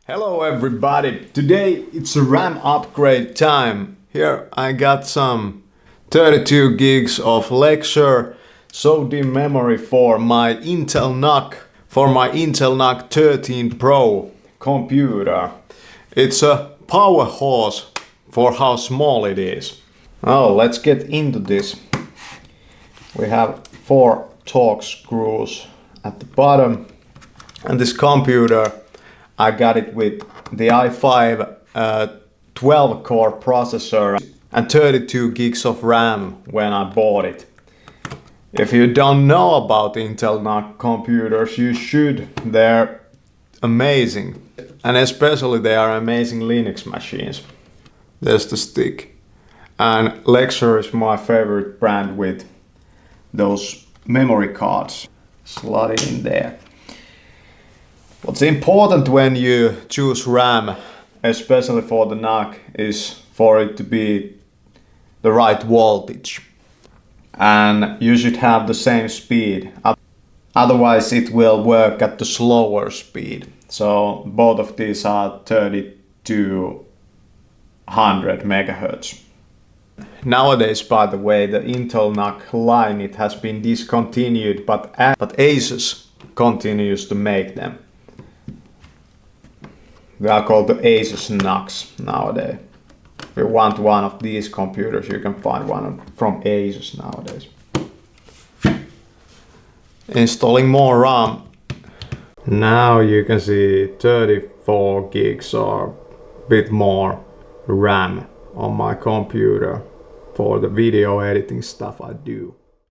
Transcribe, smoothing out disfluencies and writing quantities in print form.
Hello everybody! Today it's a RAM upgrade time. Here I got some 32 gigs of lecture SODIMM memory for my Intel NUC 13 Pro computer. It's a powerhouse for how small it is. Oh, let's get into this. We have 4 Torx screws at the bottom, and this computer I got it with the i5 12 core processor and 32 gigs of RAM when I bought it. If you don't know about Intel NUC computers, you should. They're amazing, and especially they are amazing Linux machines. There's the stick, and Lexer is my favorite brand with those memory cards. Slot it in there. What's important when you choose RAM, especially for the NUC, is for it to be the right voltage. And you should have the same speed, otherwise it will work at the slower speed. So both of these are 30 to 100 megahertz. Nowadays, by the way, the Intel NUC line, it has been discontinued, but Asus continues to make them. They are called the asus NUCs nowadays. If you want one of these computers, you can find one from Asus nowadays. Installing more RAM. Now you can see 34 gigs or a bit more RAM on my computer for the video editing stuff I do.